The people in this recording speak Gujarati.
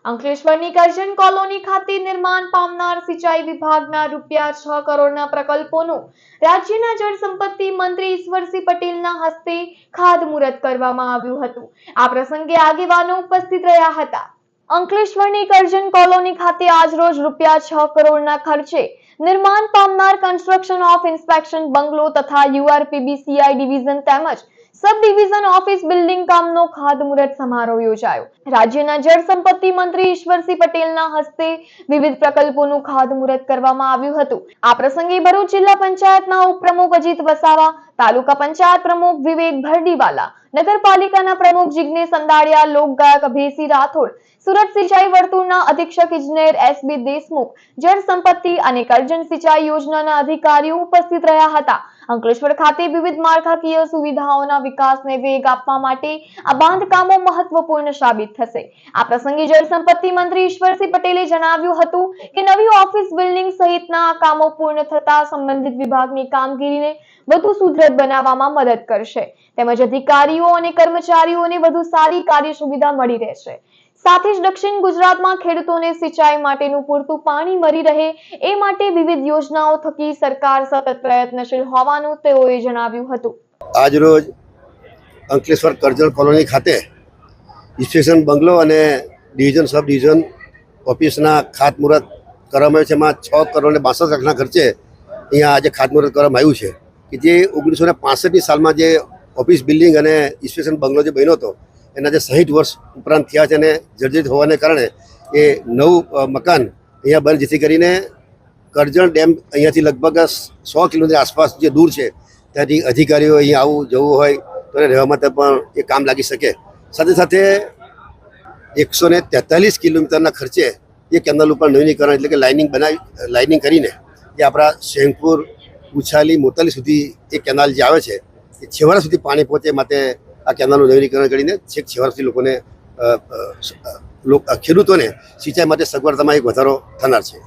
અંકલેશ્વરની કરજણ કોલોની ખાતે નિર્માણ પામનાર સિંચાઈ વિભાગના ₹6 કરોડના પ્રકલ્પોનું રાજ્યના જળસંપત્તિ મંત્રી ઈશ્વરસિંહ પટેલના હસ્તે ખાતમુહૂર્ત કરવામાં આવ્યું હતું। આ પ્રસંગે આગેવાનો ઉપસ્થિત રહ્યા હતા। અંકલેશ્વરની કરજણ કોલોની ખાતે આજરોજ ₹6 કરોડના ખર્ચે નિર્માણ પામનાર કન્સ્ટ્રક્શન ઓફ ઇન્સ્પેક્શન બંગલો તથા URPBCI ડિવિઝન તેમજ सब डिविजन ऑफिस बिल्डिंग कामनो खातमुहूर्त समारोह योजायो। राज्यના जल संपत्ति मंत्री ईश्वरसिंह पटेलના હસ્તે વિવિધ પ્રકલ્પોનું ખાતમુહૂર્ત કરવામાં આવ્યું હતું। આ પ્રસંગે ભરૂચ જિલ્લા પંચાયતના ઉપપ્રમુખ અજીત વસાવા, તાલુકા પંચાયત પ્રમુખ વિવેક ભરડીવાલા, નગરપાલિકાના પ્રમુખ જિગ્નેશ અંદાડિયા, લોકગાયક અભયસિંહ રાઠોડ, સુરત સિંચાઈ વર્તુળના અધિક્ષક ઇજનેર SB દેશમુખ, જળ સંપત્તિ અને કરજણ સિંચાઈ યોજનાના અધિકારીઓ ઉપસ્થિત રહ્યા હતા। અંકલેશ્વર ખાતે વિવિધ માળખાકીય સુવિધાઓના વિકાસને વેગ આપવા માટે આ બાંધકામો મહત્વપૂર્ણ સાબિત થશે। આ પ્રસંગે જળ સંપત્તિ મંત્રી ઈશ્વરસિંહ પટેલે જણાવ્યું હતું કે નવી ઓફિસ બિલ્ડિંગ સહિતના કામો પૂર્ણ થતા સંબંધિત વિભાગની કામગીરીને વધુ સુદૃઢ બનાવવામાં મદદ કરશે તેમજ અધિકારીઓ અને કર્મચારીઓને વધુ સારી કાર્ય સુવિધા મળી રહેશે। સાથે જ દક્ષિણ ગુજરાતમાં ખેડૂતોને સિંચાઈ માટેનું પૂરતું પાણી મળી રહે એ માટે વિવિધ યોજનાઓ થકી સરકાર સતત પ્રયત્નશીલ હોવાનું તેઓએ જણાવ્યું હતું। આજરોજ અંકલેશ્વર કરજણ કોલોની ખાતે ઇન્સ્પેક્શન બંગલો અને ડિવિઝન સબ ડિવિઝન ઓફિસના ખાતમુહૂર્ત કરવામાં આવ્યું છે। એમાં 6 કરોડ ને 62 લાખના ખર્ચે અહીંયા આજે ખાતમુહૂર્ત કરવામાં આવ્યું છે કે જે 1965ની સાલમાં જે ઓફિસ બિલ્ડિંગ અને ઇન્સ્પેક્શન બંગલો જે બન્યો હતો એના જે 60 વર્ષ ઉપરાંત થયા છે અને જર્જરિત હોવાને કારણે એ નવું મકાન અહીંયા બને, જેથી કરીને કરજણ ડેમ અહીંયાથી લગભગ 100 કિલોમીટર આસપાસ જે દૂર છે ત્યાંથી અધિકારીઓ અહીંયા આવું જવું હોય તો રહેવા માટે પણ એ કામ લાગી શકે। સાથે સાથે 143 કિલોમીટરના ખર્ચે એ કેનાલ ઉપર નવીનીકરણ એટલે કે લાઇનિંગ કરીને જે આપણા શેંગપુર, ઉછાલી, મોતાલી સુધી એ કેનાલ જે આવે છે એ છેવાડા સુધી પાણી પહોંચે માટે આ કેનાલનું નવીનીકરણ કરીને છેક છેવાડા સુધી લોકોને ખેડૂતોને સિંચાઈ માટે સગવડતામાં એક વધારો થનાર છે।